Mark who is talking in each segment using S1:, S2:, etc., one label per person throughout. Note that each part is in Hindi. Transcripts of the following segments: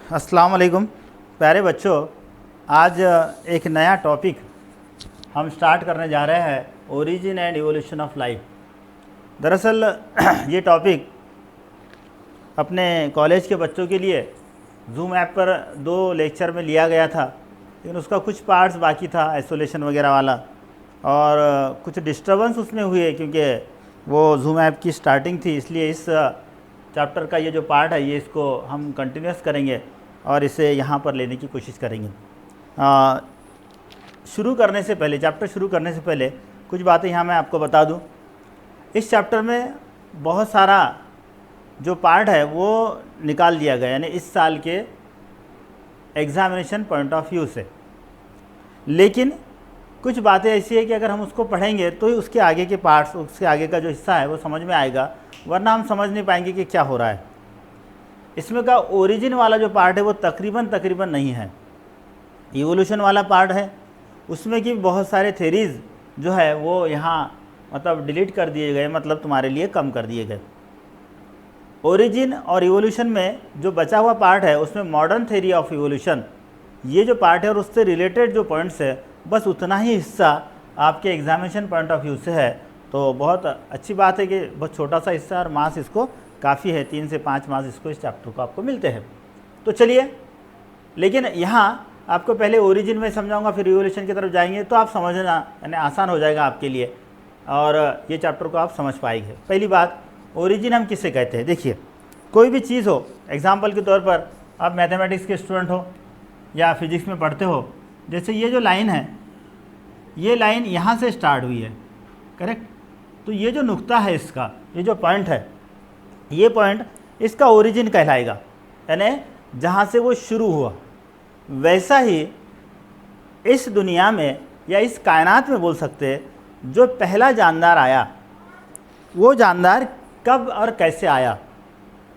S1: अस्सलाम वालेकुम प्यारे बच्चों। आज एक नया टॉपिक हम स्टार्ट करने जा रहे हैं, origin and evolution of life. दरअसल ये टॉपिक अपने कॉलेज के बच्चों के लिए जूम ऐप पर 2 लेक्चर में लिया गया था, लेकिन उसका कुछ पार्ट्स बाकी था, आइसोलेशन वगैरह वाला, और कुछ डिस्टर्बेंस उसमें हुए क्योंकि वो जूम ऐप की स्टार्टिंग थी। इसलिए इस चैप्टर का ये जो पार्ट है ये इसको हम कंटिन्यूस करेंगे और इसे यहाँ पर लेने की कोशिश करेंगे। शुरू करने से पहले, चैप्टर शुरू करने से पहले कुछ बातें यहाँ मैं आपको बता दूँ। इस चैप्टर में बहुत सारा जो पार्ट है वो निकाल दिया गया, यानी इस साल के एग्ज़ामिनेशन पॉइंट ऑफ व्यू से। लेकिन कुछ बातें ऐसी है कि अगर हम उसको पढ़ेंगे तो ही उसके आगे के पार्ट्स, उसके आगे का जो हिस्सा है वो समझ में आएगा, वरना हम समझ नहीं पाएंगे कि क्या हो रहा है। इसमें का ओरिजिन वाला जो पार्ट है वो तकरीबन नहीं है। इवोल्यूशन वाला पार्ट है, उसमें कि बहुत सारे थेरीज़ जो है वो यहाँ मतलब डिलीट कर दिए गए, मतलब तुम्हारे लिए कम कर दिए गए। ओरिजिन और इवोल्यूशन में जो बचा हुआ पार्ट है उसमें मॉडर्न थेरी ऑफ इवोल्यूशन, ये जो पार्ट है और उससे रिलेटेड जो पॉइंट्स है, बस उतना ही हिस्सा आपके एग्जामिनेशन पॉइंट ऑफ व्यू से है। तो बहुत अच्छी बात है कि बहुत छोटा सा हिस्सा और मार्क्स इसको काफ़ी है, 3 से 5 मार्क्स इसको, इस चैप्टर को आपको मिलते हैं। तो चलिए, लेकिन यहाँ आपको पहले ओरिजिन में समझाऊंगा, फिर रिवोल्यूशन की तरफ जाएंगे, तो आप समझना यानी आसान हो जाएगा आपके लिए और ये चैप्टर को आप समझ पाएंगे। पहली बात, ओरिजिन हम किसे कहते हैं। देखिए, कोई भी चीज़ हो, एग्जाम्पल के तौर पर आप मैथमेटिक्स के स्टूडेंट हो या फिजिक्स में पढ़ते हो, जैसे ये जो लाइन है, ये लाइन यहाँ से स्टार्ट हुई है, करेक्ट। तो ये जो नुक्ता है इसका, ये जो पॉइंट है, ये पॉइंट इसका ओरिजिन कहलाएगा, यानी जहाँ से वो शुरू हुआ। वैसा ही इस दुनिया में या इस कायनात में बोल सकते हैं, जो पहला जानदार आया, वो जानदार कब और कैसे आया,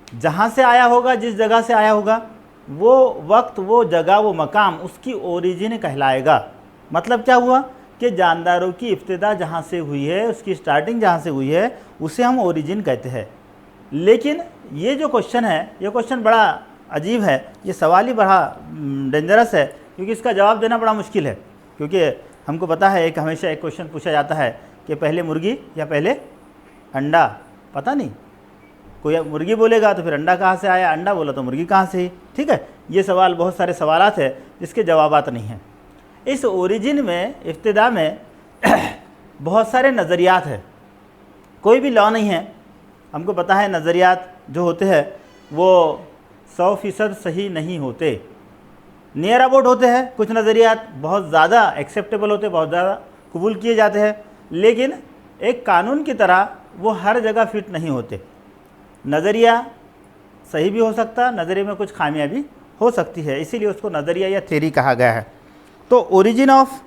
S1: जहाँ से आया होगा, जिस जगह से आया होगा, वो वक्त, वो जगह, वो मकाम उसकी ओरिजिन कहलाएगा। मतलब क्या हुआ कि जानदारों की इब्तिदा जहाँ से हुई है, उसकी स्टार्टिंग जहाँ से हुई है, उसे हम ओरिजिन कहते हैं। लेकिन ये जो क्वेश्चन है, ये क्वेश्चन बड़ा अजीब है, ये सवाल ही बड़ा डेंजरस है, क्योंकि इसका जवाब देना बड़ा मुश्किल है। क्योंकि हमको पता है, एक हमेशा एक क्वेश्चन पूछा जाता है कि पहले मुर्गी या पहले अंडा। पता नहीं, कोई मुर्गी बोलेगा तो फिर अंडा कहाँ से आया, अंडा बोला तो मुर्गी कहाँ से ही, ठीक है। ये सवाल, बहुत सारे सवालात है जिसके जवाबात नहीं हैं। इस ओरिजिन में, इब्तिदा में बहुत सारे नज़रियात है, कोई भी लॉ नहीं है। हमको पता है नज़रियात जो होते हैं वो 100% सही नहीं होते, नियर अबाउट होते हैं। कुछ नज़रियात बहुत ज़्यादा एक्सेप्टेबल होते हैं, बहुत ज़्यादा कबूल किए जाते हैं, लेकिन एक कानून की तरह वो हर जगह फिट नहीं होते। नज़रिया सही भी हो सकता, नज़रिए में कुछ खामियां भी हो सकती है, इसीलिए उसको नज़रिया या थ्योरी कहा गया है। तो ओरिजिन ऑफ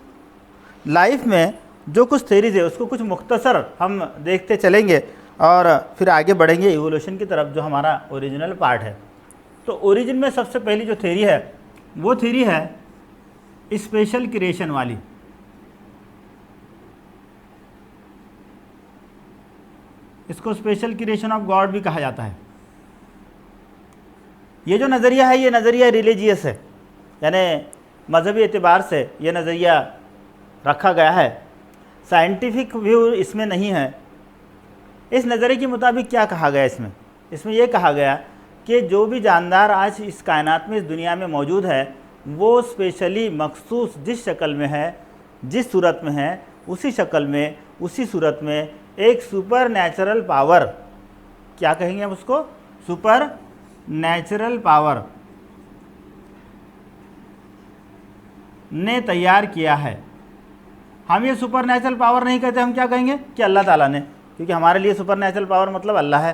S1: लाइफ में जो कुछ थ्योरीज है उसको कुछ मुख्तसर हम देखते चलेंगे और फिर आगे बढ़ेंगे इवोल्यूशन की तरफ, जो हमारा ओरिजिनल पार्ट है। तो ओरिजिन में सबसे पहली जो थ्योरी है वो थ्योरी है स्पेशल क्रिएशन वाली। इसको स्पेशल क्रिएशन ऑफ गॉड भी कहा जाता है। ये जो नज़रिया है, ये नज़रिया रिलीजियस है, यानी मजहबी एतबार से ये नज़रिया रखा गया है। साइंटिफिक व्यू इसमें नहीं है। इस नज़रिए के मुताबिक क्या कहा गया इसमें ये कहा गया कि जो भी जानदार आज इस कायनात में, इस दुनिया में मौजूद है, वो स्पेशली मखसूस जिस शक्ल में है, जिस सूरत में है, उसी शक्ल में, उसी सूरत में एक सुपर नेचुरल पावर, क्या कहेंगे हम उसको, सुपर नेचुरल पावर ने तैयार किया है। हम ये सुपर नेचुरल पावर नहीं कहते, हम क्या कहेंगे कि अल्लाह ताला ने, क्योंकि हमारे लिए सुपर नेचुरल पावर मतलब अल्लाह है।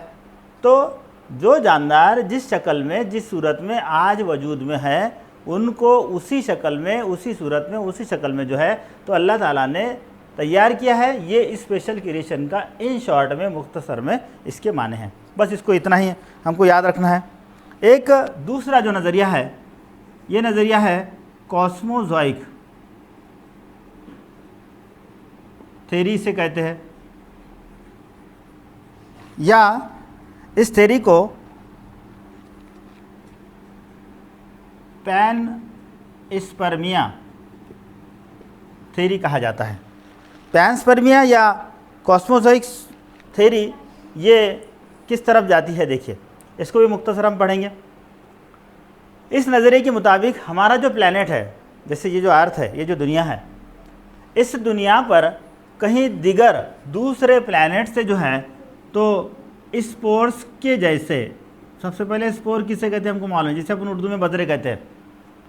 S1: तो जो जानदार जिस शक्ल में, जिस सूरत में आज वजूद में है, उनको उसी शक्ल में, उसी सूरत में, उसी शक्ल में जो है तो अल्लाह ताला ने तैयार किया है। ये स्पेशल क्रिएशन का इन शॉर्ट में, मुख्तसर में इसके माने हैं। बस इसको इतना ही हमको याद रखना है। एक दूसरा जो नज़रिया है, ये नज़रिया है कॉस्मोजॉइक थ्योरी से कहते हैं, या इस थ्योरी को पैनस्पर्मिया थ्योरी कहा जाता है। पैनस्पर्मिया या कॉस्मोजोइक थ्योरी ये किस तरफ जाती है, देखिए इसको भी मुख्तसर हम पढ़ेंगे। इस नज़रिए के मुताबिक हमारा जो प्लैनेट है, जैसे ये जो अर्थ है, ये जो दुनिया है, इस दुनिया पर कहीं दिगर दूसरे प्लैनेट से जो है तो स्पोर्स के जैसे, सबसे पहले स्पोर किसे कहते हैं हमको मालूम है, जिसे अपन उर्दू में बदरे कहते हैं।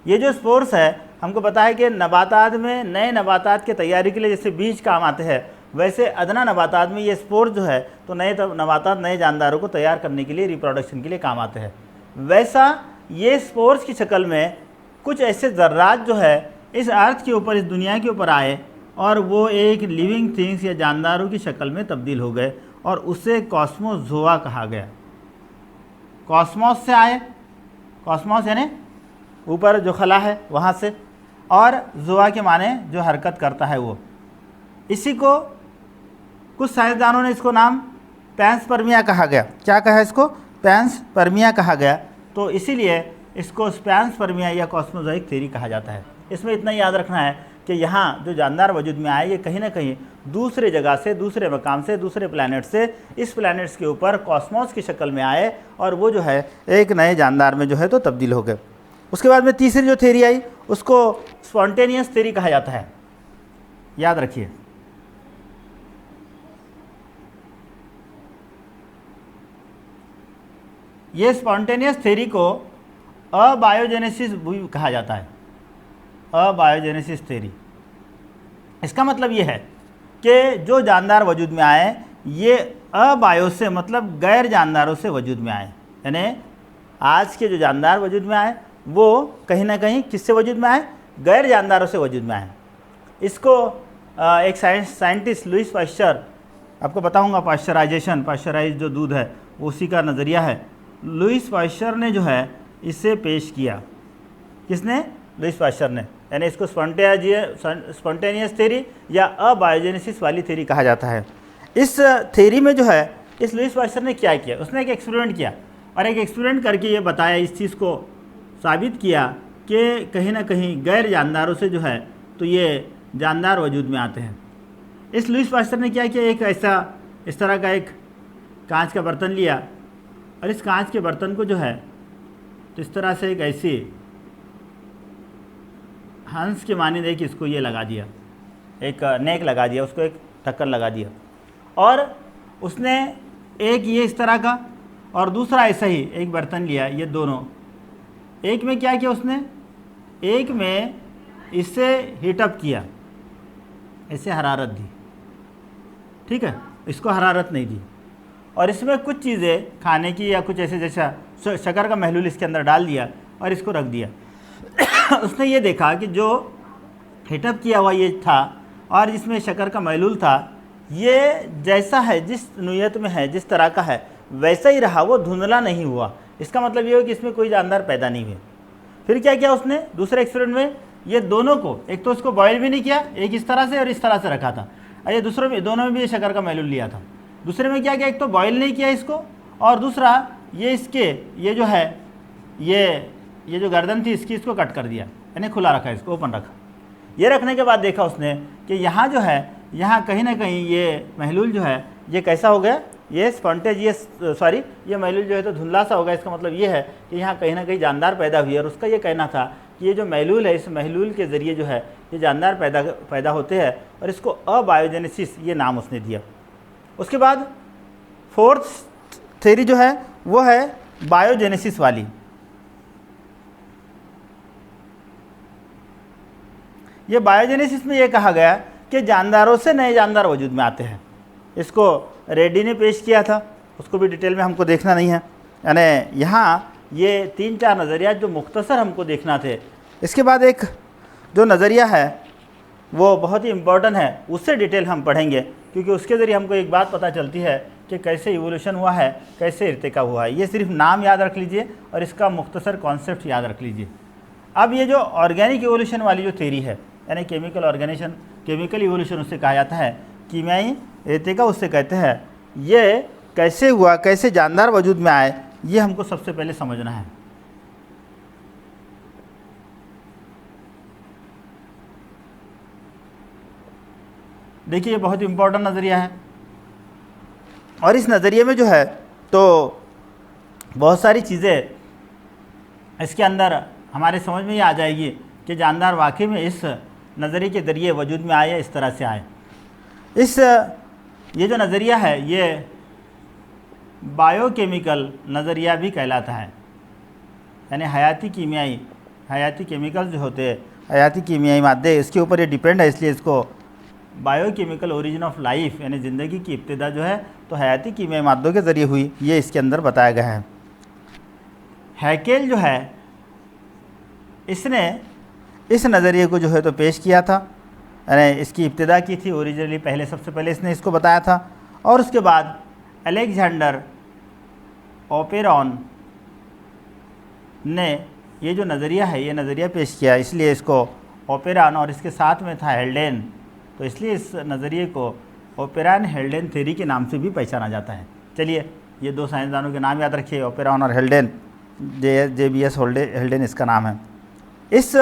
S1: ये जो स्पोर्स है हमको पता है कि नबातात में, नए नबातात के तैयारी के लिए जैसे बीज काम आते हैं, वैसे अदना नबातात में ये स्पोर जो है तो नए नबातात, नए जानदारों को तैयार करने के लिए, रिप्रोडक्शन के लिए काम आते हैं। वैसा ये स्पोर्स की शक्ल में कुछ ऐसे ज़र्रात जो है इस अर्थ के ऊपर, इस दुनिया के ऊपर आए और वो एक लिविंग थिंग्स या जानदारों की शक्ल में तब्दील हो गए और उसे कॉस्मोजोआ कहा गया। कॉस्मोस से आए, कॉस्मोस यानी ऊपर जो खला है वहाँ से, और जोआ के माने जो हरकत करता है वो। इसी को कुछ साइंसदानों ने इसको नाम पैंसपर्मिया कहा गया। क्या कहा इसको? पैंसपर्मिया कहा गया। तो इसीलिए इसको पैंसपर्मिया या कॉस्मोजोइक थ्योरी कहा जाता है। इसमें इतना याद रखना है कि यहाँ जो जानदार वजूद में आए ये कहीं ना कहीं दूसरे जगह से, दूसरे मकाम से, दूसरे प्लैनेट से इस प्लैनेट्स के ऊपर कॉस्मोस की शक्ल में आए और वो जो है एक नए जानदार में जो है तो तब्दील हो गए। उसके बाद में तीसरी जो थ्योरी आई उसको स्पॉन्टेनियस थ्योरी कहा जाता है। याद रखिए, ये स्पॉन्टेनियस थ्योरी को अबायोजेनेसिस भी कहा जाता है। अबायोजेनेसिस थ्योरी, इसका मतलब ये है कि जो जानदार वजूद में आए ये अबायो से मतलब गैर जानदारों से वजूद में आए, यानी आज के जो जानदार वजूद में आए वो कहीं ना कहीं किससे वजूद में आए? गैर जानदारों से वजूद में आए। इसको एक साइंटिस्ट लुईस पाश्चर, आपको बताऊंगा पाश्चराइजेशन, पाश्चराइज जो दूध है उसी का नज़रिया है। लुईस पाश्चर ने जो है इसे पेश किया। किसने? लुईस पाश्चर ने। यानी इसको स्पॉन्टेनियस थ्योरी या अबायोजेनेसिस वाली थ्योरी कहा जाता है। इस थ्योरी में जो है इस लुईस पाश्चर ने क्या किया, उसने एक एक्सपेरिमेंट किया और एक एक्सपेरिमेंट करके ये बताया, इस चीज़ को साबित किया कि कहीं ना कहीं गैर जानदारों से जो है तो ये जानदार वजूद में आते हैं। इस लुईस पाश्चर ने क्या किया, एक ऐसा इस तरह का एक कांच का बर्तन लिया और इस कांच के बर्तन को जो है तो इस तरह से एक ऐसी हंस के माने देख इसको ये लगा दिया, एक नेक लगा दिया, उसको एक ढक्कन लगा दिया और उसने एक ये इस तरह का और दूसरा ऐसा ही एक बर्तन लिया। ये दोनों, एक में क्या किया उसने, एक में इससे हीटअप किया, इसे हरारत दी, ठीक है, इसको हरारत नहीं दी, और इसमें कुछ चीज़ें खाने की या कुछ ऐसे जैसा शक्कर का महलूल इसके अंदर डाल दिया और इसको रख दिया। उसने ये देखा कि जो हीटअप किया हुआ ये था और जिसमें शक्कर का महलूल था ये जैसा है, जिस नोयत में है, जिस तरह का है वैसा ही रहा, वो धुंधला नहीं हुआ। इसका मतलब ये हो कि इसमें कोई जानदार पैदा नहीं हुए। फिर क्या किया उसने दूसरे एक्सपेरिमेंट में, ये दोनों को, एक तो इसको बॉयल भी नहीं किया, एक इस तरह से और इस तरह से रखा था, और ये दूसरों में, दोनों में भी ये शक्कर का महलूल लिया था। दूसरे में क्या किया, एक तो बॉयल नहीं किया इसको और दूसरा ये इसके ये जो है ये जो गर्दन थी इसकी, इसको कट कर दिया, यानी खुला रखा, इसको ओपन रखा। ये रखने के बाद देखा उसने कि यहाँ जो है, यहाँ कहीं ना कहीं ये महलूल जो है ये कैसा हो गया, ये ये महलूल जो है तो धुंधला सा हो गया। इसका मतलब ये है कि यहाँ कहीं ना कहीं जानदार पैदा हुई, और उसका ये कहना था कि ये जो महलूल है, इस महलूल के ज़रिए जो है ये जानदार पैदा होते हैं, और इसको अबायोजेनेसिस ये नाम उसने दिया। उसके बाद फोर्थ थ्योरी जो है वो है बायोजेनेसिस वाली। ये बायोजेनेसिस में ये कहा गया कि जानदारों से नए जानदार वजूद में आते हैं। इसको रेड्डी ने पेश किया था, उसको भी डिटेल में हमको देखना नहीं है, यानी यहाँ ये 3-4 नज़रिया जो मुख्तसर हमको देखना थे। इसके बाद एक जो नज़रिया है वो बहुत ही इम्पोर्टेंट है, उससे डिटेल हम पढ़ेंगे, क्योंकि उसके ज़रिए हमको एक बात पता चलती है कि कैसे इवोल्यूशन हुआ है, कैसे इर्तिका हुआ है। ये सिर्फ नाम याद रख लीजिए और इसका मुख्तसर कॉन्सेप्ट याद रख लीजिए। अब ये जो ऑर्गेनिक इवोल्यूशन वाली जो थ्योरी है, यानी केमिकल इवोल्यूशन उससे कहा जाता है, कीमियाई इर्तिका उससे कहते हैं, ये कैसे हुआ, कैसे जानदार वजूद में आए, ये हमको सबसे पहले समझना है। देखिए ये बहुत इम्पोर्टेंट नज़रिया है, और इस नज़रिए में जो है तो बहुत सारी चीज़ें इसके अंदर हमारे समझ में ही आ जाएगी कि जानदार वाकई में इस नज़रिए के ज़रिए वजूद में आए, इस तरह से आए। ये जो नज़रिया है ये बायोकेमिकल नज़रिया भी कहलाता है, यानी हयाती केमिकल जो होते हैं, हयाती कीमियाई मादे, इसके ऊपर ये डिपेंड है, इसलिए इसको बायोकेमिकल ओरिजिन ऑफ लाइफ यानी ज़िंदगी की इब्तिदा जो है तो हयाती कीमियाई मादों के ज़रिए हुई, ये इसके अंदर बताया गया है। हैकेल जो है इसने इस नज़रिए को जो है तो पेश किया था, यानी इसकी इब्तिदा की थी ओरिजिनली, पहले सबसे पहले इसने इसको बताया था, और उसके बाद अलेक्जेंडर ओपेरॉन ने ये जो नज़रिया है ये नज़रिया पेश किया, इसलिए इसको ओपेरॉन, और इसके साथ में था हेल्डेन, तो इसलिए इस नज़रिए को ओपेरॉन हेल्डेन थ्योरी के नाम से भी पहचाना जाता है। चलिए ये दो साइंसदानों के नाम याद रखिए, ओपेरॉन और हेल्डेन, JBS हेल्डेन इसका नाम है। इस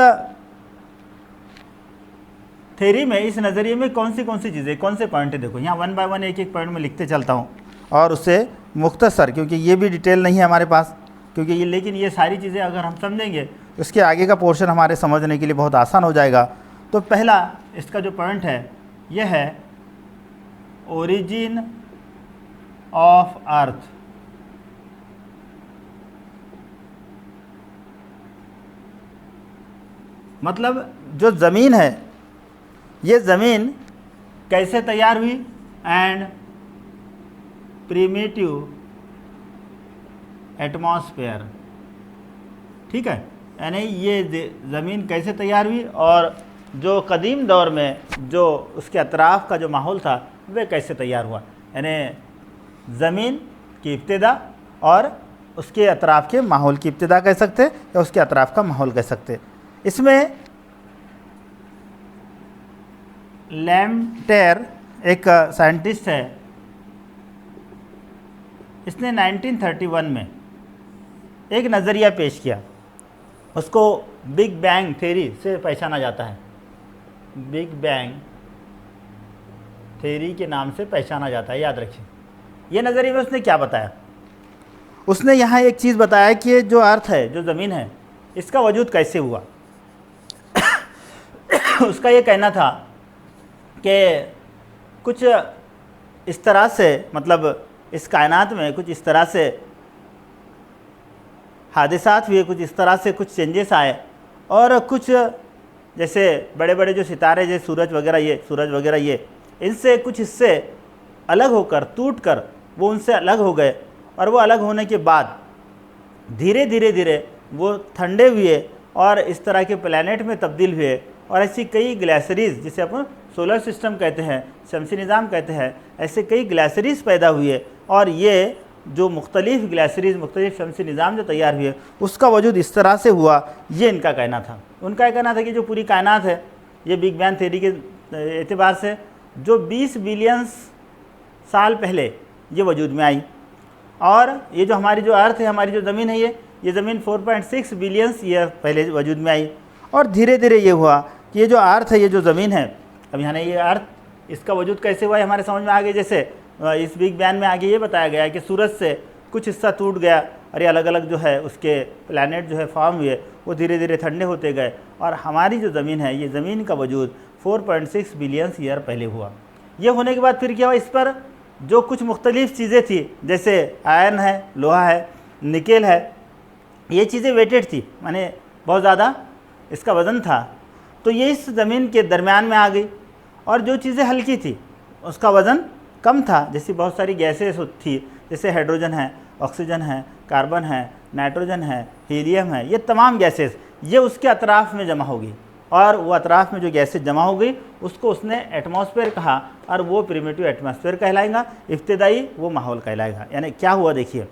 S1: थ्योरी में, इस नज़रिए में कौन सी चीज़ें, कौन से पॉइंट है, देखो यहाँ वन बाय वन एक एक पॉइंट में लिखते चलता हूँ, और उससे मुख्तसर, क्योंकि ये भी डिटेल नहीं है हमारे पास, क्योंकि ये, लेकिन ये सारी चीज़ें अगर हम समझेंगे तो इसके आगे का पोर्शन हमारे समझने के लिए बहुत आसान हो जाएगा। तो पहला इसका जो पॉइंट है यह है ओरिजिन ऑफ अर्थ। मतलब जो ज़मीन है, ये ज़मीन कैसे तैयार हुई, एंड प्रिमिटिव एटमॉस्फेयर, ठीक है, यानी ये ज़मीन कैसे तैयार हुई और जो कदीम दौर में जो उसके अतराफ़ का जो माहौल था वह कैसे तैयार हुआ, यानी ज़मीन की इब्तिदा और उसके अतराफ़ के माहौल की इब्तिदा कह सकते या उसके अतराफ़ का माहौल कह सकते। इसमें लैम्टेर एक साइंटिस्ट है, इसने 1931 में एक नज़रिया पेश किया, उसको बिग बैंग थ्योरी से पहचाना जाता है, बिग बैंग थ्योरी के नाम से पहचाना जाता है, याद रखिए। ये नज़रिए में उसने क्या बताया, उसने यहाँ एक चीज़ बताया कि जो अर्थ है, जो ज़मीन है, इसका वजूद कैसे हुआ। उसका ये कहना था कि कुछ इस तरह से, मतलब इस कायनात में कुछ इस तरह से हादिसात हुए, कुछ इस तरह से कुछ चेंजेस आए, और कुछ जैसे बड़े बड़े जो सितारे जैसे सूरज वगैरह ये इनसे कुछ हिस्से अलग होकर, टूट कर वो उनसे अलग हो गए, और वो अलग होने के बाद धीरे धीरे वो ठंडे हुए और इस तरह के प्लैनेट में तब्दील हुए, और ऐसी कई ग्लेशियरीज, जिसे अपन सोलर सिस्टम कहते हैं, शमसी निज़ाम कहते हैं, ऐसे कई ग्लेशियरीज पैदा हुए, और ये जो मुख्तलिफ ग्लेशियरीज, मुख्तलिफ शमसी निज़ाम जो तैयार हुए, उसका वजूद इस तरह से हुआ, ये इनका कहना था। उनका कहना था कि जो पूरी कायनात है ये बिग बैंग थ्योरी के एतबार से जो 20 बिलियन साल पहले ये वजूद में आई, और ये जो हमारी जो अर्थ है, हमारी जो ज़मीन है, ये ज़मीन 4.6 बिलियन ईयर पहले वजूद में आई, और धीरे धीरे ये हुआ कि ये जो अर्थ है, ये जो ज़मीन है, अब यहाँ ये अर्थ, इसका वजूद कैसे हुआ है हमारे समझ में आ गया। जैसे इस बिग बैंग में आगे ये बताया गया है कि सूरज से कुछ हिस्सा टूट गया, और ये अलग अलग जो है उसके प्लैनेट जो है फॉर्म हुए, वो धीरे धीरे ठंडे होते गए, और हमारी जो ज़मीन है, ये ज़मीन का वजूद 4.6 बिलियन ईयर पहले हुआ। ये होने के बाद फिर क्या हुआ, इस पर जो कुछ मुख्तलिफ चीज़ें थी, जैसे आयरन है, लोहा है, निकेल है, ये चीज़ें वेटेड थी, माने बहुत ज़्यादा इसका वज़न था, तो ये इस ज़मीन के दरमियान में आ गई, और जो चीज़ें हल्की थी उसका वज़न कम था, जैसी बहुत सारी गैसेस थी, जैसे हाइड्रोजन है, ऑक्सीजन है, कार्बन है, नाइट्रोजन है, हीलियम है, ये तमाम गैसेस ये उसके अतराफ़ में जमा हो गई, और वो अतराफ़ में जो गैसेस जमा हो गई उसको उसने एटमॉस्फेयर कहा, और वो प्रिमिटिव एटमॉस्फेयर कहलाएगा, इब्तिदाई वो माहौल कहलाएगा। यानी क्या हुआ, देखिए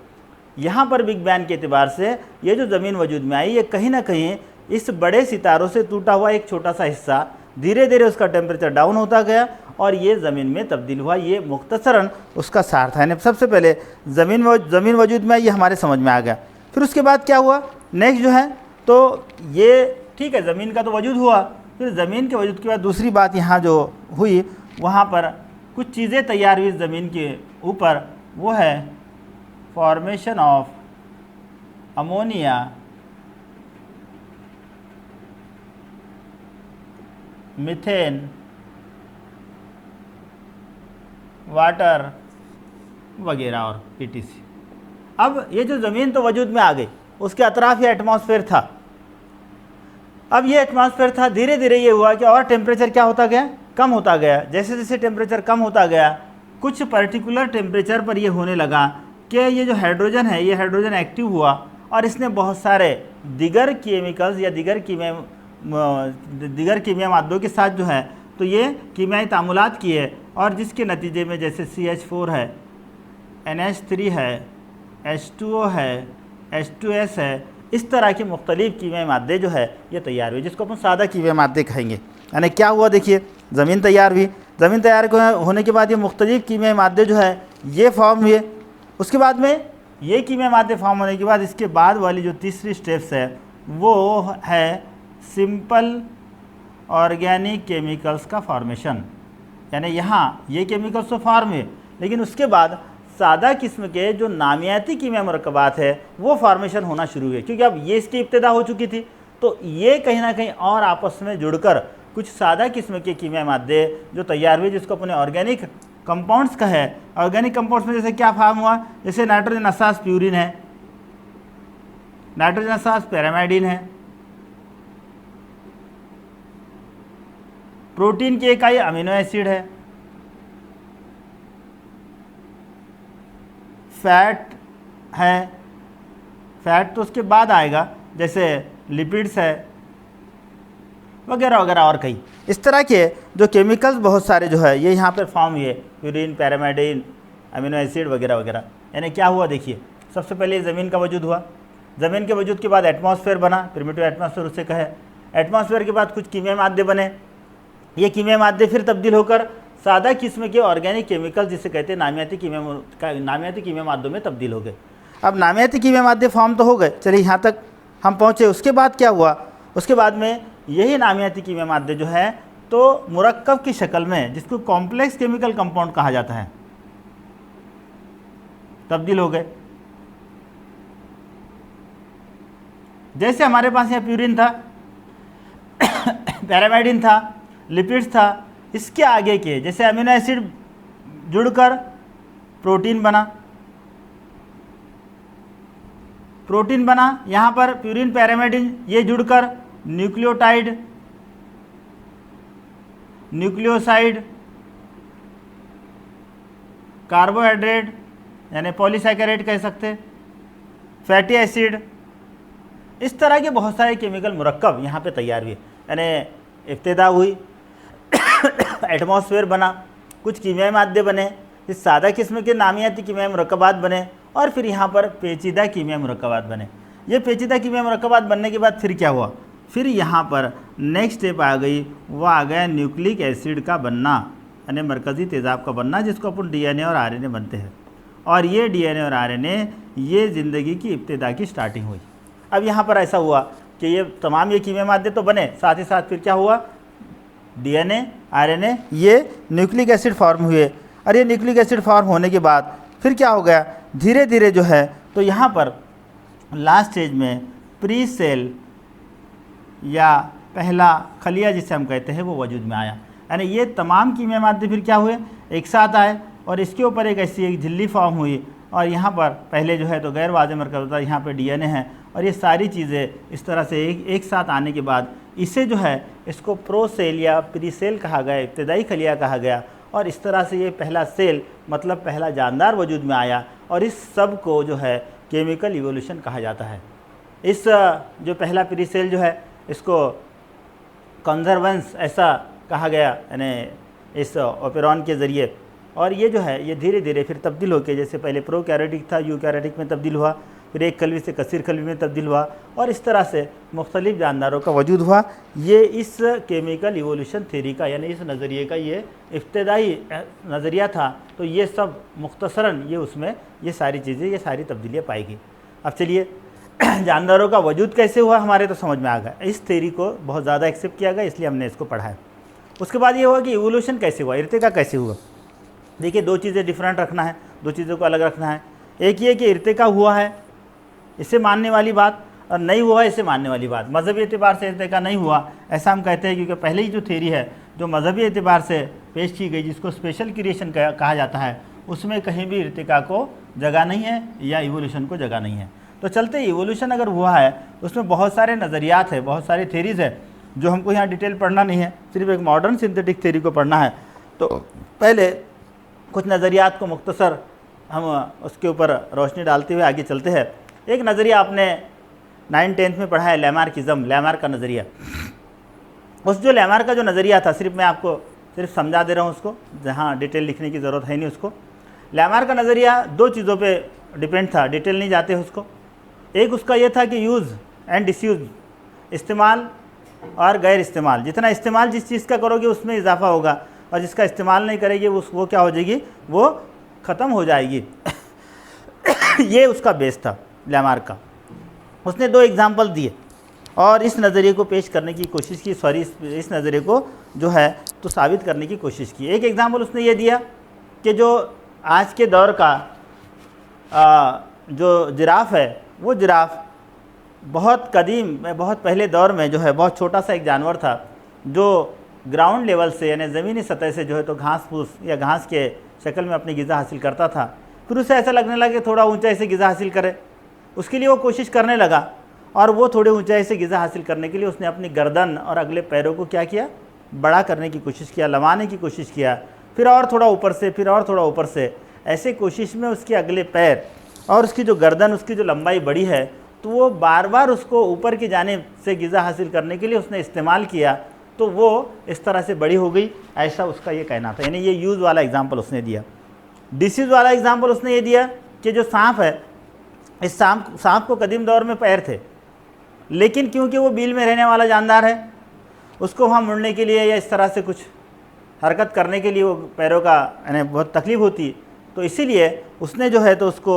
S1: यहाँ पर बिग बैंग के एतबार से ये जो ज़मीन वजूद में आई, ये कहीं ना कहीं इस बड़े सितारों से टूटा हुआ एक छोटा सा हिस्सा, धीरे धीरे उसका टेम्परेचर डाउन होता गया, और ये ज़मीन में तब्दील हुआ। ये मुख्तसरन उसका सार था। यानी सबसे पहले ज़मीन वजूद में आई, ये हमारे समझ में आ गया। फिर उसके बाद क्या हुआ, नेक्स्ट जो है तो ये ठीक है, ज़मीन का तो वजूद हुआ, फिर ज़मीन के वजूद के बाद दूसरी बात यहाँ जो हुई वहाँ पर कुछ चीज़ें तैयार हुई ज़मीन के ऊपर, वो है formation of ammonia, methane, water वगैरह और पीटीसी। अब ये जो ज़मीन तो वजूद में आ गई, उसके अतराफ ये एटमॉस्फेयर था। अब ये एटमॉस्फेयर था, धीरे धीरे ये हुआ कि और टेम्परेचर क्या होता गया, कम होता गया। जैसे जैसे टेम्परेचर कम होता गया, कुछ पर्टिकुलर टेम्परेचर पर ये होने लगा कि ये जो हाइड्रोजन है, ये हाइड्रोजन एक्टिव हुआ और इसने बहुत सारे दिगर केमिकल्स या दिगर कीमिया मादों के साथ जो है तो ये कीमियाई तामुलात किए, और जिसके नतीजे में जैसे CH4 है, NH3 है, H2O है, H2S है, इस तरह के मुख्तलिफ कीमियाई मादे जो है ये तैयार हुए, जिसको अपन सादा कीमियाई मादे कहेंगे। यानी क्या हुआ, देखिए ज़मीन तैयार हुई, ज़मीन तैयार होने के बाद ये मुख्तलिफ कीमियाई मादे जो है ये फॉर्म हुए। उसके बाद में ये कीमियाई मादे फॉर्म होने के बाद इसके बाद वाली जो तीसरी स्टेप्स है वो है सिंपल ऑर्गेनिक केमिकल्स का फॉर्मेशन। यानी यहाँ ये केमिकल्स तो फॉर्म हुए, लेकिन उसके बाद सादा किस्म के जो नामियाती कीमियाई मरकबात है वो फॉर्मेशन होना शुरू हुए, क्योंकि अब ये इसकी इब्तिदा हो चुकी थी, तो ये कहीं ना कहीं और आपस में जुड़कर कुछ सादा किस्म के कीमियाई मादे जो तैयार हुए, जिसको अपने ऑर्गेनिक कंपाउंड्स का है। ऑर्गेनिक कंपाउंड्स में जैसे क्या फॉर्म हुआ, जैसे नाइट्रोजन असास प्यूरिन है, नाइट्रोजन असास पैरामाइडिन है, प्रोटीन की इकाई अमीनो एसिड है, फैट है, फैट तो उसके बाद आएगा, जैसे लिपिड्स है वगैरह वगैरह और कई इस तरह के जो केमिकल्स बहुत सारे जो है ये यहाँ पर फॉर्म हुए, प्यूरिन, पैरामाइडिन, अमीनो एसिड वगैरह वगैरह। यानी क्या हुआ, देखिए सबसे पहले ज़मीन का वजूद हुआ, ज़मीन के वजूद के बाद एटमॉस्फेयर बना, प्रिमिटिव एटमॉस्फेयर उसे कहे। एटमॉस्फेयर के बाद कुछ कीमियाई मादे बने, ये कीमियाई मादे फिर तब्दील होकर सादा किस्म के ऑर्गेनिक केमिकल जिसे कहते हैं नामियाती कीमियाई मादों में तब्दील हो गए। अब नामियाती कीमियाई मादे फॉर्म तो हो गए, चलिए यहाँ तक हम पहुँचे। उसके बाद क्या हुआ, उसके बाद में यही नामियाती कीमियाई मादे जो है तो मुरक्कब की शक्ल में, जिसको कॉम्प्लेक्स केमिकल कंपाउंड कहा जाता है, तब्दील हो गए। जैसे हमारे पास यहाँ प्यूरिन था, पैरामाइडिन था, लिपिड्स था, इसके आगे के जैसे अमीनो एसिड जुड़कर प्रोटीन बना, यहाँ पर प्यूरिन, पैरामाइडिन ये जुड़कर न्यूक्लियोटाइड, न्यूक्लियोसाइड, कार्बोहाइड्रेट यानी पॉलीसैकेराइड कह सकते, फैटी एसिड, इस तरह के बहुत सारे केमिकल मुरक्कब यहाँ पे तैयार हुए। यानी इब्तिदा हुई, एटमॉस्फेयर बना, कुछ कीमियाई मादे बने, इस सादा किस्म के नामियाती कीमियाई मुरक्कबात बने, और फिर यहाँ पर पेचीदा कीमियाई मुरक्कबात बने। ये पेचीदा कीमियाई मुरक्कबात बनने के बाद फिर क्या हुआ, फिर यहाँ पर नेक्स्ट स्टेप आ गई, वो आ गया न्यूक्लिक एसिड का बनना, यानी मरकज़ी तेज़ाब का बनना, जिसको अपन DNA और RNA बनते हैं। और ये DNA और RNA ये ज़िंदगी की इब्तिदा की स्टार्टिंग हुई। अब यहाँ पर ऐसा हुआ कि ये तमाम ये कीमियाई मादे तो बने, साथ ही साथ फिर क्या हुआ, DNA, RNA ये न्यूक्लिक एसिड फॉर्म हुए। और ये न्यूक्लिक एसिड फॉर्म होने के बाद फिर क्या हो गया, धीरे धीरे जो है तो यहाँ पर लास्ट स्टेज में प्री सेल या पहला खलिया जिसे हम कहते हैं वो वजूद में आया। यानी ये तमाम कीमियाई मादे फिर क्या हुए, एक साथ आए और इसके ऊपर एक ऐसी एक झिल्ली फॉर्म हुई, और यहाँ पर पहले जो है तो गैर वाज़ेह मरकज़ होता है, यहाँ पर DNA है, और ये सारी चीज़ें इस तरह से एक साथ आने के बाद इसे जो है इसको प्रो सेल या प्री सेल कहा गया, इब्तिदाई खलिया कहा गया। और इस तरह से ये पहला सेल मतलब पहला जानदार वजूद में आया, और इस सब को जो है केमिकल इवोल्यूशन कहा जाता है। इस जो पहला प्री सेल जो है इसको कंजर्वेंस ऐसा कहा गया, यानी इस ओपेरॉन के ज़रिए। और ये जो है ये धीरे धीरे फिर तब्दील होकर, जैसे पहले प्रोकैरियोटिक था, यूकैरियोटिक में तब्दील हुआ, फिर एक कलवी से कसीर कलवी में तब्दील हुआ, और इस तरह से मुख्तलिफ जानदारों का वजूद हुआ। ये इस केमिकल इवोल्यूशन थ्योरी का, यानी इस नज़रिए का ये इब्तदाई नज़रिया था। तो ये सब मुख्तसरन ये उसमें ये सारी चीज़ें, ये सारी तब्दीलियाँ पाएगी। अब चलिए जानदारों का वजूद कैसे हुआ हमारे तो समझ में आ गया। इस थ्योरी को बहुत ज़्यादा एक्सेप्ट किया गया, इसलिए हमने इसको पढ़ा है। उसके बाद ये हुआ कि इवोल्यूशन कैसे हुआ, इर्तिका कैसे हुआ। देखिए, दो चीज़ें डिफरेंट रखना है, दो चीज़ों को अलग रखना है। एक ये कि इर्तिका हुआ है, इसे मानने वाली बात, और नहीं हुआ इसे मानने वाली बात। मजहबी एतबार से इर्तिका नहीं हुआ ऐसा हम कहते हैं, क्योंकि पहले ही जो थ्योरी है जो मजहबी एतबार से पेश की गई, जिसको स्पेशल क्रिएशन कहा जाता है, उसमें कहीं भी इर्तिका को जगह नहीं है या इवोल्यूशन को जगह नहीं है। तो चलते इवोल्यूशन अगर हुआ है उसमें बहुत सारे नज़रियात है, बहुत सारी थ्योरीज है, जो हमको यहाँ डिटेल पढ़ना नहीं है, सिर्फ एक मॉडर्न सिंथेटिक थ्योरी को पढ़ना है। तो पहले कुछ नज़रियात को मुख्तसर हम उसके ऊपर रोशनी डालते हुए आगे चलते हैं। एक नज़रिया आपने 9-10 में पढ़ा है, लैमार्किज्म, लैमार्क का नज़रिया। उस जो लैमार्क का जो नज़रिया था, सिर्फ मैं आपको सिर्फ समझा दे रहा हूँ उसको, जहाँ डिटेल लिखने की ज़रूरत है नहीं उसको। लैमार्क का नज़रिया दो चीज़ों पे डिपेंड था, डिटेल नहीं जाते उसको। एक उसका ये था कि यूज़ एंड डिसयूज़, इस्तेमाल और गैर इस्तेमाल। जितना इस्तेमाल जिस चीज़ का करोगे उसमें इजाफा होगा, और जिसका इस्तेमाल नहीं करेगी वो क्या हो जाएगी, वो ख़त्म हो जाएगी। ये उसका बेस था लैमार्क का। उसने दो एग्जाम्पल दिए और इस नज़रिए को पेश करने की कोशिश की, सॉरी इस नज़रिए को जो है तो साबित करने की कोशिश की। एक एग्जाम्पल उसने ये दिया कि जो आज के दौर का जो जिराफ है, वो जिराफ बहुत कदीम में, बहुत पहले दौर में जो है बहुत छोटा सा एक जानवर था, जो ग्राउंड लेवल से यानी ज़मीनी सतह से जो है तो घास फूस या घास के शक्ल में अपनी ग़िज़ा हासिल करता था। फिर उसे ऐसा लगने लगा कि थोड़ा ऊंचाई से ग़िज़ा हासिल करे, उसके लिए वो कोशिश करने लगा, और वो थोड़े ऊंचाई से ग़िज़ा हासिल करने के लिए उसने अपनी गर्दन और अगले पैरों को क्या किया, बड़ा करने की कोशिश किया, लंबाने की कोशिश किया, फिर और थोड़ा ऊपर से, फिर और थोड़ा ऊपर से। ऐसे कोशिश में उसके अगले पैर और उसकी जो गर्दन, उसकी जो लंबाई बड़ी है, तो वो बार बार उसको ऊपर की जानिब से ग़िज़ा हासिल करने के लिए उसने इस्तेमाल किया, तो वो इस तरह से बड़ी हो गई, ऐसा उसका ये कहना था। यानी ये यूज़ वाला एग्जाम्पल उसने दिया। डिसीज़ वाला एग्जाम्पल उसने ये दिया कि जो सांप है, इस सांप को कदीम दौर में पैर थे, लेकिन क्योंकि वो बिल में रहने वाला जानदार है, उसको वहाँ मुड़ने के लिए या इस तरह से कुछ हरकत करने के लिए वो पैरों का यानी बहुत तकलीफ़ होती, तो इसीलिए उसने जो है तो उसको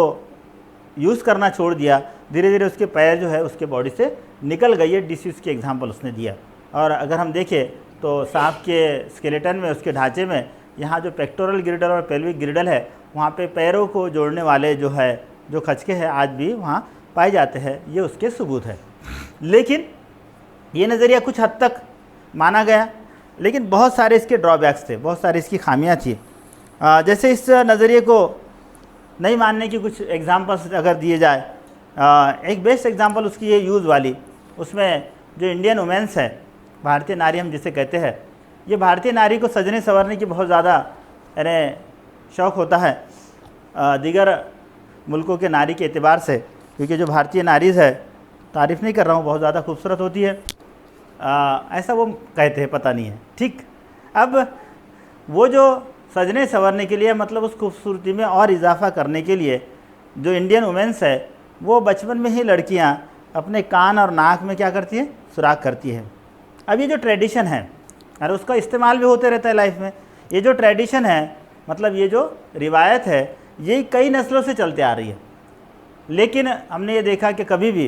S1: यूज़ करना छोड़ दिया। धीरे धीरे उसके पैर जो है उसके बॉडी से निकल गई है। डिसीज़ के एग्जाम्पल उसने दिया। और अगर हम देखें तो सांप के स्केलेटन में, उसके ढांचे में, यहाँ जो पेक्टोरल गिर्डल और पेल्विक गिर्डल है, वहाँ पे पैरों को जोड़ने वाले जो है जो खचके हैं आज भी वहाँ पाए जाते हैं, ये उसके सबूत है। लेकिन ये नज़रिया कुछ हद तक माना गया, लेकिन बहुत सारे इसके ड्रॉबैक्स थे, बहुत सारी इसकी खामियां थी। जैसे इस नज़रिए को नहीं मानने की कुछ एग्जांपल्स अगर दिए जाए, एक बेस्ट एग्जांपल उसकी ये यूज़ वाली, उसमें जो इंडियन वुमेंस है, भारतीय नारी हम जिसे कहते हैं, ये भारतीय नारी को सजने संवरने की बहुत ज़्यादा यानी शौक़ होता है दीगर मुल्कों के नारी के एतबार से, क्योंकि जो भारतीय नारीज़ है, तारीफ़ नहीं कर रहा हूँ, बहुत ज़्यादा खूबसूरत होती है, ऐसा वो कहते हैं, पता नहीं है। ठीक, अब वो जो सजने संवरने के लिए, मतलब उस खूबसूरती में और इजाफा करने के लिए, जो इंडियन वुमेंस है, वो बचपन में ही लड़कियां अपने कान और नाक में क्या करती है, सुराख करती है। अब ये जो ट्रेडिशन है, और उसका इस्तेमाल भी होते रहता है लाइफ में, ये जो ट्रेडिशन है, मतलब ये जो रिवायत है, ये कई नस्लों से चलते आ रही है। लेकिन हमने ये देखा कि कभी भी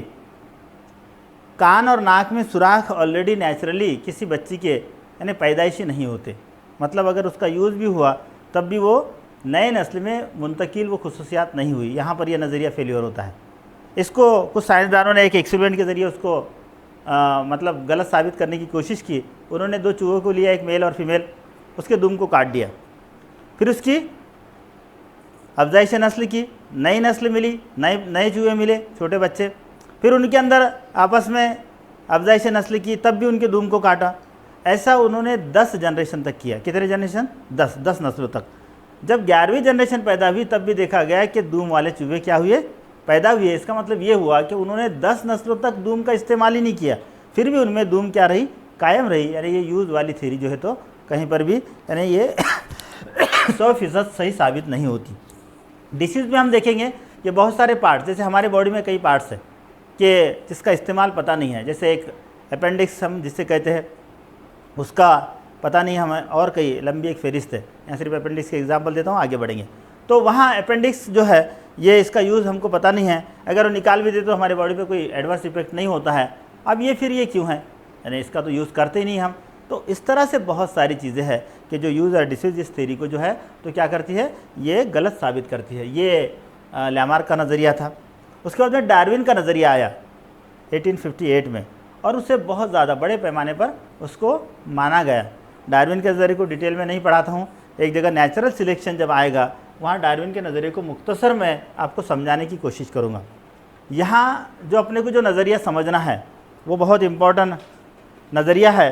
S1: कान और नाक में सुराख ऑलरेडी नेचुरली किसी बच्ची के यानी पैदाइशी नहीं होते। मतलब अगर उसका यूज़ भी हुआ तब भी वो नए नस्ल में मुंतकिल वो खुसूसियात नहीं हुई। यहाँ पर यह नज़रिया फेलियर होता है। इसको कुछ साइंसदानों ने एक एक्सपेरिमेंट के ज़रिए उसको मतलब गलत साबित करने की कोशिश की। उन्होंने दो चूहों को लिया, एक मेल और फीमेल, उसके दुम को काट दिया, फिर उसकी अफजाइश नस्ल की, नई नस्ल मिली, नए चूहे मिले, छोटे बच्चे, फिर उनके अंदर आपस में अफजाइश नस्ल की, तब भी उनके दुम को काटा। ऐसा उन्होंने 10 जनरेशन तक किया। कितने जनरेशन? 10 नस्लों तक। जब 11वीं जनरेशन पैदा हुई तब भी देखा गया कि दूम वाले चूहे क्या हुए, पैदा हुए। इसका मतलब ये हुआ कि उन्होंने 10 नस्लों तक दूम का इस्तेमाल ही नहीं किया, फिर भी उनमें दूम क्या रही, कायम रही। यानी ये यूज़ वाली थ्योरी जो है तो कहीं पर भी यानी ये 100% सही साबित नहीं होती। डिसीज़ में हम देखेंगे कि बहुत सारे पार्ट्स, जैसे हमारे बॉडी में कई पार्ट्स हैं कि जिसका इस्तेमाल पता नहीं है। जैसे एक अपेंडिक्स हम जिसे कहते हैं, उसका पता नहीं हमें, और कई लंबी एक फहरिस्त है। यहाँ सिर्फ अपेंडिक्स के एग्जांपल देता हूँ, आगे बढ़ेंगे। तो वहाँ अपेंडिक्स जो है ये इसका यूज़ हमको पता नहीं है। अगर वो निकाल भी दे तो हमारे बॉडी पे कोई एडवर्स इफेक्ट नहीं होता है। अब ये फिर ये क्यों है, यानी इसका तो यूज़ करते ही नहीं हम। तो इस तरह से बहुत सारी चीज़ें हैं कि जो यूज़ और डिसयूज इस थ्योरी को जो है तो क्या करती है, ये गलत साबित करती है। ये लैमार्क का नज़रिया था। उसके बाद में डार्विन का नज़रिया आया 1858 में, और उससे बहुत ज़्यादा बड़े पैमाने पर उसको माना गया। डार्विन के नज़रिए को डिटेल में नहीं पढ़ाता हूँ, एक जगह नेचुरल सिलेक्शन जब आएगा वहाँ डार्विन के नज़रिए को मुख्तसर में आपको समझाने की कोशिश करूँगा। यहाँ जो अपने को जो नज़रिया समझना है वो बहुत इम्पोर्टेंट नज़रिया है,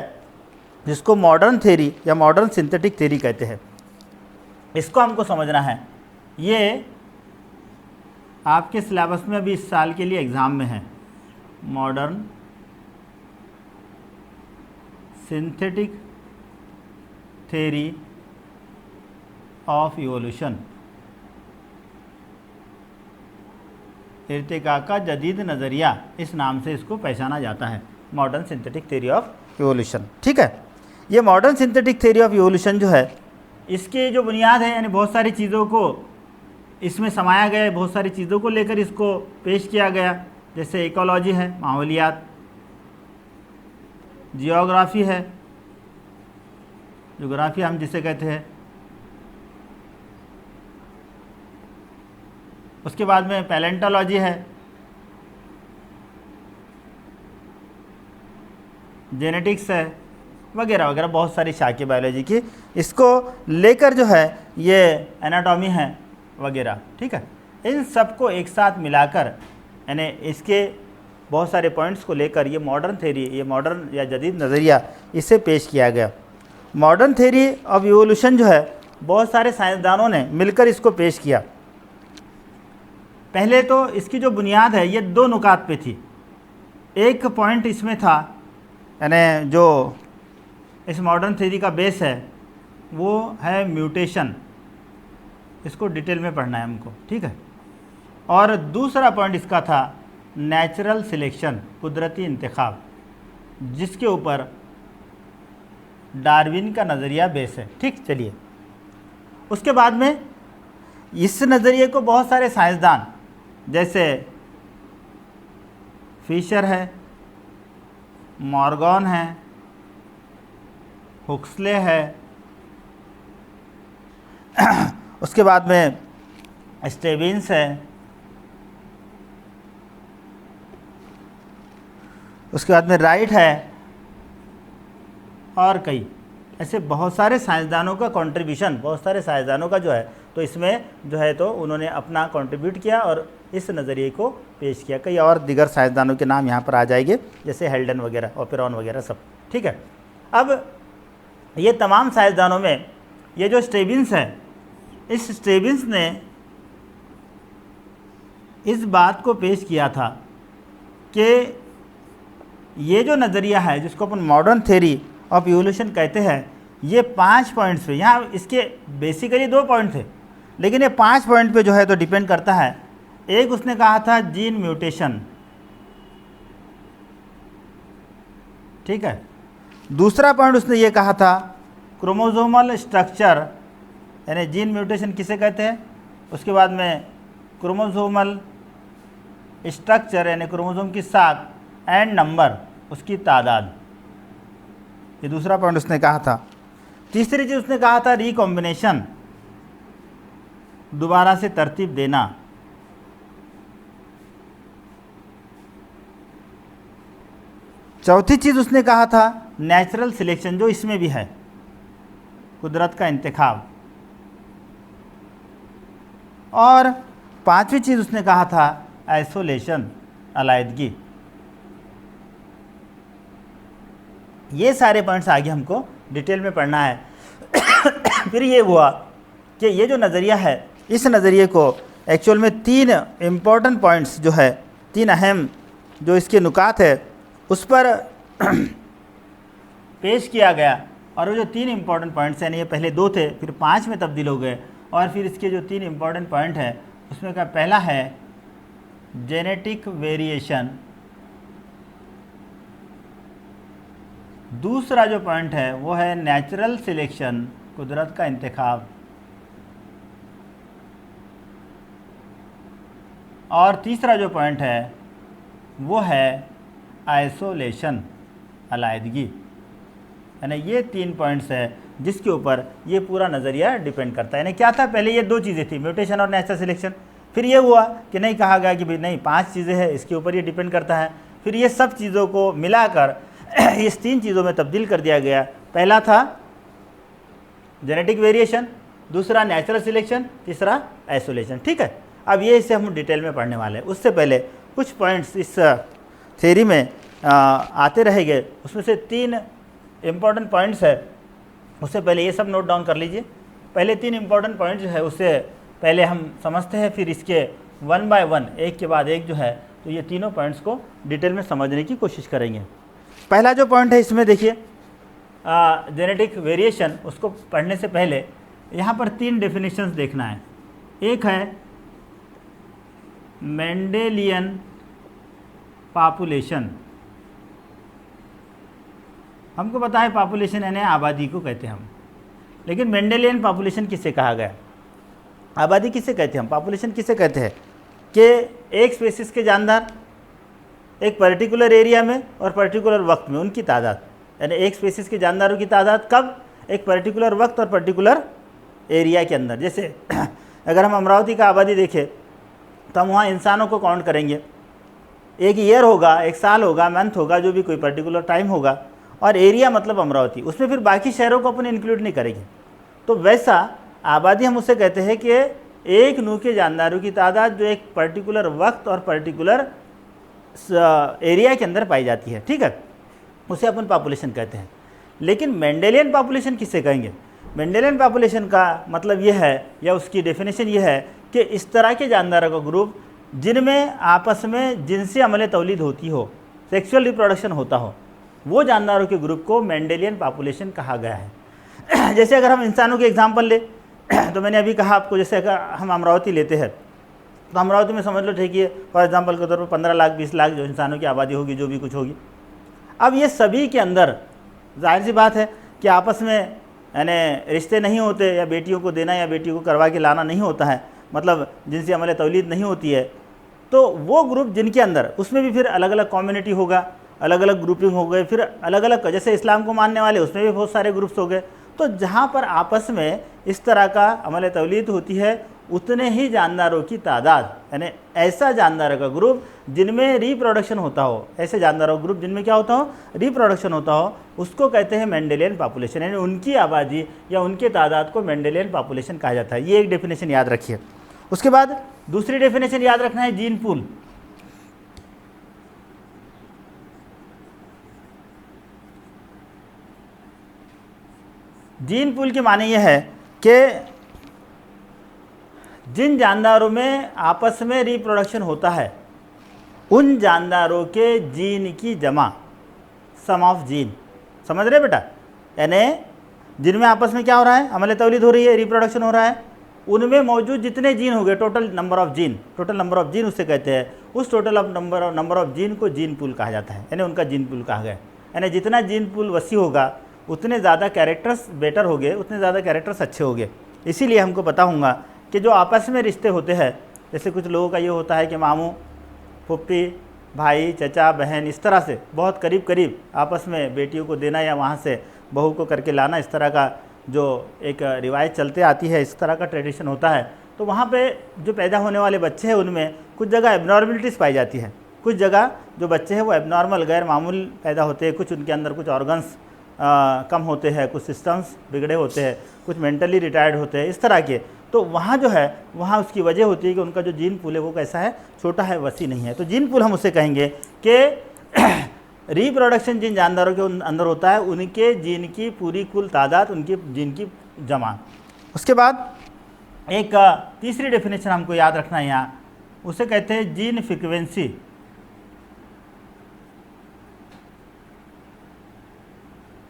S1: जिसको मॉडर्न थ्योरी या मॉडर्न सिंथेटिक थ्योरी कहते हैं। इसको हमको समझना है। ये आपके सिलेबस में भी इस साल के लिए एग्ज़ाम में है, modern synthetic theory of evolution, Irtika का जदीद नज़रिया, इस नाम से इसको पहचाना जाता है, modern synthetic theory of evolution. ठीक है, ये modern synthetic theory of evolution जो है, इसकी जो बुनियाद है, यानी बहुत सारी चीज़ों को इसमें समाया गया है, बहुत सारी चीज़ों को लेकर इसको पेश किया गया, जैसे इकोलॉजी है, माहौलियात, जियोग्राफी है, जोग्राफी हम जिसे कहते हैं, उसके बाद में पैलेंटोलॉजी है, जेनेटिक्स है, वगैरह वगैरह बहुत सारी शाखी बायोलॉजी की इसको लेकर जो है ये एनाटॉमी है वगैरह। ठीक है, इन सब को एक साथ मिलाकर यानी इसके बहुत सारे पॉइंट्स को लेकर ये मॉडर्न थ्योरी, ये मॉडर्न या जदीद नज़रिया इसे पेश किया गया। मॉडर्न थ्योरी ऑफ इवोल्यूशन जो है बहुत सारे साइंसदानों ने मिलकर इसको पेश किया। पहले तो इसकी जो बुनियाद है ये दो नुकात पे थी। एक पॉइंट इसमें था, यानी जो इस मॉडर्न थ्योरी का बेस है वो है म्यूटेशन, इसको डिटेल में पढ़ना है हमको। ठीक है, और दूसरा पॉइंट इसका था नेचुरल सिलेक्शन, कुदरती इंतखाब, जिसके ऊपर डार्विन का नज़रिया बेस है। ठीक, चलिए उसके बाद में इस नज़रिए को बहुत सारे साइंसदान जैसे फिशर है, मॉर्गन है, हुक्सले है, उसके बाद में स्टेबिंस है, उसके बाद में राइट है, और कई ऐसे बहुत सारे साइंसदानों का कंट्रीब्यूशन, बहुत सारे साइंसदानों का जो है तो इसमें जो है तो उन्होंने अपना कंट्रीब्यूट किया और इस नज़रिए को पेश किया। कई और दिगर साइंसदानों के नाम यहाँ पर आ जाएंगे, जैसे हेल्डन वगैरह, ओपेरॉन वगैरह सब। ठीक है, अब ये तमाम साइंसदानों में ये जो स्टेबिंस है, इस स्टेबिंस ने इस बात को पेश किया था कि ये जो नज़रिया है जिसको अपन मॉडर्न थ्योरी ऑफ इवोल्यूशन कहते हैं, ये 5 पॉइंट्स पे, यहाँ इसके बेसिकली 2 पॉइंट थे लेकिन ये 5 पॉइंट पे जो है तो डिपेंड करता है। एक उसने कहा था जीन म्यूटेशन, ठीक है। दूसरा पॉइंट उसने ये कहा था क्रोमोसोमल स्ट्रक्चर, यानी जीन म्यूटेशन किसे कहते हैं, उसके बाद में क्रोमोसोमल स्ट्रक्चर यानी क्रोमोसोम की साख एंड नंबर, उसकी तादाद, ये दूसरा पॉइंट उसने कहा था। तीसरी चीज़ उसने कहा था रिकॉम्बिनेशन, दोबारा से तरतीब देना। चौथी चीज़ उसने कहा था नेचुरल सिलेक्शन, जो इसमें भी है, कुदरत का इंतखाब। और पांचवी चीज़ उसने कहा था आइसोलेशन, अलग। ये सारे पॉइंट्स आगे हमको डिटेल में पढ़ना है। फिर ये हुआ कि ये जो नज़रिया है, इस नज़रिए को एक्चुअल में 3 इम्पॉर्टेंट पॉइंट्स जो है, 3 अहम जो इसके नुकात है उस पर पेश किया गया। और वो जो 3 इम्पॉर्टेंट पॉइंट्स हैं, ये पहले 2 थे, फिर 5 में तब्दील हो गए। और फिर इसके जो 3 इम्पॉर्टेंट पॉइंट है उसमें का पहला है जेनेटिक वेरिएशन, दूसरा जो पॉइंट है वो है नेचुरल सिलेक्शन, कुदरत का इंतखाब, और तीसरा जो पॉइंट है वो है आइसोलेशन, अलग। यानी ये 3 पॉइंट्स है जिसके ऊपर ये पूरा नज़रिया डिपेंड करता है। यानी क्या था, पहले ये 2 चीज़ें थी, म्यूटेशन और नेचुरल सिलेक्शन। फिर ये हुआ कि नहीं, कहा गया कि भाई नहीं, 5 चीज़ें हैं, इसके ऊपर ये डिपेंड करता है। फिर ये सब चीज़ों को मिलाकर इस 3 चीज़ों में तब्दील कर दिया गया। पहला था जेनेटिक वेरिएशन, दूसरा नेचुरल सिलेक्शन, तीसरा आइसोलेशन। ठीक है, अब ये इसे हम डिटेल में पढ़ने वाले हैं। उससे पहले कुछ पॉइंट्स इस थ्योरी में आते रहेंगे, उसमें से 3 इम्पॉर्टेंट पॉइंट्स है। उससे पहले ये सब नोट डाउन कर लीजिए। पहले 3 इम्पॉर्टेंट पॉइंट्स जो है उससे पहले हम समझते हैं, फिर इसके 1 बाय 1 एक के बाद एक जो है, तो ये तीनों पॉइंट्स को डिटेल में समझने की कोशिश करेंगे। पहला जो पॉइंट है इसमें देखिए जेनेटिक वेरिएशन, उसको पढ़ने से पहले यहाँ पर 3 डेफिनेशंस देखना है। एक है मेंडेलियन पॉपुलेशन। हमको पता है पॉपुलेशन यानी आबादी को कहते हैं हम, लेकिन मेंडेलियन पॉपुलेशन किसे कहा गया? आबादी किसे कहते हैं हम, पॉपुलेशन किसे कहते हैं? कि एक स्पेसिस के जानदार एक पर्टिकुलर एरिया में और पर्टिकुलर वक्त में उनकी तादाद, यानी एक स्पेसिस के जानदारों की तादाद कब? एक पर्टिकुलर वक्त और पर्टिकुलर एरिया के अंदर। जैसे अगर हम अमरावती का आबादी देखें तो हम वहाँ इंसानों को काउंट करेंगे, एक ईयर होगा, एक साल होगा, मंथ होगा, जो भी कोई पर्टिकुलर टाइम होगा, और एरिया मतलब अमरावती, उसमें फिर बाकी शहरों को अपन इंक्लूड नहीं करेंगे। तो वैसा आबादी हम उसे कहते हैं कि एक नू के जानदारों की तादाद जो एक पर्टिकुलर वक्त और पर्टिकुलर एरिया के अंदर पाई जाती है। ठीक है, उसे अपन पॉपुलेशन कहते हैं। लेकिन मेंडेलियन पॉपुलेशन किसे कहेंगे? मेंडेलियन पॉपुलेशन का मतलब यह है, या उसकी डेफिनेशन यह है कि इस तरह के जानदारों का ग्रुप जिनमें आपस में जिनसी अमल तौलीद होती हो, सेक्सुअल रिप्रोडक्शन होता हो, वो जानदारों के ग्रुप को मेंडेलियन पॉपुलेशन कहा गया है। जैसे अगर हम इंसानों के एग्जाम्पल ले तो मैंने अभी कहा आपको, जैसे अगर हम अमरावती लेते हैं तो अमरावती में समझ लो ठीक है, फॉर एग्जांपल के तौर पर 15 लाख 20 लाख जो इंसानों की आबादी होगी, जो भी कुछ होगी। अब ये सभी के अंदर जाहिर सी बात है कि आपस में यानी रिश्ते नहीं होते, या बेटियों को देना या बेटियों को करवा के लाना नहीं होता है, मतलब जिनसे अमल तौलीद नहीं होती है। तो वो ग्रुप जिनके अंदर, उसमें भी फिर अलग अलग कम्युनिटी होगा, अलग अलग ग्रुपिंग हो गए, फिर अलग अलग, जैसे इस्लाम को मानने वाले उसमें भी बहुत सारे ग्रुप्स हो गए। तो जहाँ पर आपस में इस तरह का अमल तौलीद होती है, उतने ही जानदारों की तादाद, यानी ऐसा जानदारों का ग्रुप जिनमें रिप्रोडक्शन होता हो, ऐसे जानदारों का ग्रुप जिनमें क्या होता हो, रिप्रोडक्शन होता हो, उसको कहते हैं मेंडेलियन पॉपुलेशन। यानी उनकी आबादी या उनके तादाद को मेंडेलियन पॉपुलेशन कहा जाता है। ये एक डेफिनेशन याद रखिए। उसके बाद दूसरी डेफिनेशन याद रखना है, जीन पूल। जीन पूल के माने यह है कि जिन जानदारों में आपस में रिप्रोडक्शन होता है, उन जानदारों के जीन की जमा, सम ऑफ जीन। समझ रहे बेटा? यानी जिनमें आपस में क्या हो रहा है, अमल तौलीद हो रही है, रिप्रोडक्शन हो रहा है, उनमें मौजूद जितने जीन हो गए, total number of gene, total number of gene उसे कहते हैं। उस total of number of gene को जीन पूल कहा जाता है, यानी उनका जीन पूल कहा गया। यानी जितना जीन पूल वसी होगा, उतने ज़्यादा कैरेक्टर्स बेटर हो गए, उतने ज़्यादा कैरेक्टर्स अच्छे हो गए। इसीलिए हमको पता होगा कि जो आपस में रिश्ते होते हैं, जैसे कुछ लोगों का ये होता है कि मामू, फुप्पी, भाई, चचा, बहन, इस तरह से बहुत करीब करीब आपस में बेटियों को देना या वहाँ से बहू को करके लाना, इस तरह का जो एक रिवायत चलते आती है, इस तरह का ट्रेडिशन होता है। तो वहाँ पे जो पैदा होने वाले बच्चे हैं, उनमें कुछ जगह एबनॉर्मलिटीज़ पाई जाती है, कुछ जगह जो बच्चे हैं वो एबनॉर्मल, गैर मामूल पैदा होते हैं, कुछ उनके अंदर कुछ ऑर्गन्स कम होते हैं, कुछ सिस्टम्स बिगड़े होते हैं, कुछ मेंटली रिटायर्ड होते हैं, इस तरह के। तो वहाँ जो है, वहाँ उसकी वजह होती है कि उनका जो जीन पूल है वो कैसा है, छोटा है, वसी नहीं है। तो जीन पूल हम उसे कहेंगे कि रिप्रोडक्शन जिन जानदारों के अंदर होता है, उनके जीन की पूरी कुल तादाद, उनके जीन की जमा। उसके बाद एक तीसरी डेफिनेशन हमको याद रखना है यहाँ, उसे कहते हैं जीन फ्रीक्वेंसी।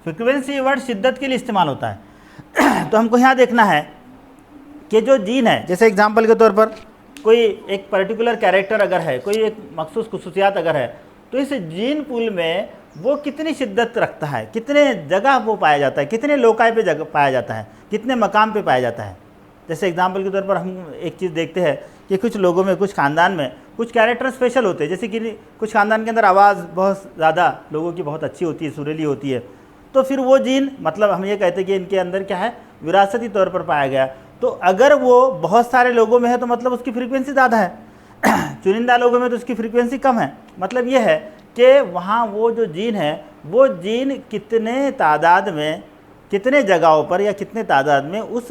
S1: फ्रीक्वेंसी वर्ड शिद्दत के लिए इस्तेमाल होता है। तो हमको यहाँ देखना है कि जो जीन है, जैसे एग्जांपल के तौर पर कोई एक पर्टिकुलर कैरेक्टर अगर है, कोई एक मखसूस खुसूसियात अगर है, तो इस जीन पूल में वो कितनी शिद्दत रखता है, कितने जगह वो पाया जाता है, कितने लोकाय पे जगह पाया जाता है, कितने मकाम पे पाया जाता है। जैसे एग्जांपल के तौर पर हम एक चीज़ देखते हैं कि कुछ लोगों में, कुछ ख़ानदान में कुछ कैरेक्टर स्पेशल होते हैं। जैसे कि कुछ ख़ानदान के अंदर आवाज़ बहुत ज़्यादा लोगों की बहुत अच्छी होती है, सुरीली होती है, तो फिर वो जीन, मतलब हम ये कहते हैं कि इनके अंदर क्या है, विरासती तौर पर पाया गया। तो अगर वो बहुत सारे लोगों में है तो मतलब उसकी फ्रीक्वेंसी ज़्यादा है, चुनिंदा लोगों में तो उसकी फ्रीक्वेंसी कम है। मतलब ये है कि वहाँ वो जो जीन है वो जीन कितने तादाद में, कितने जगहों पर या कितने तादाद में उस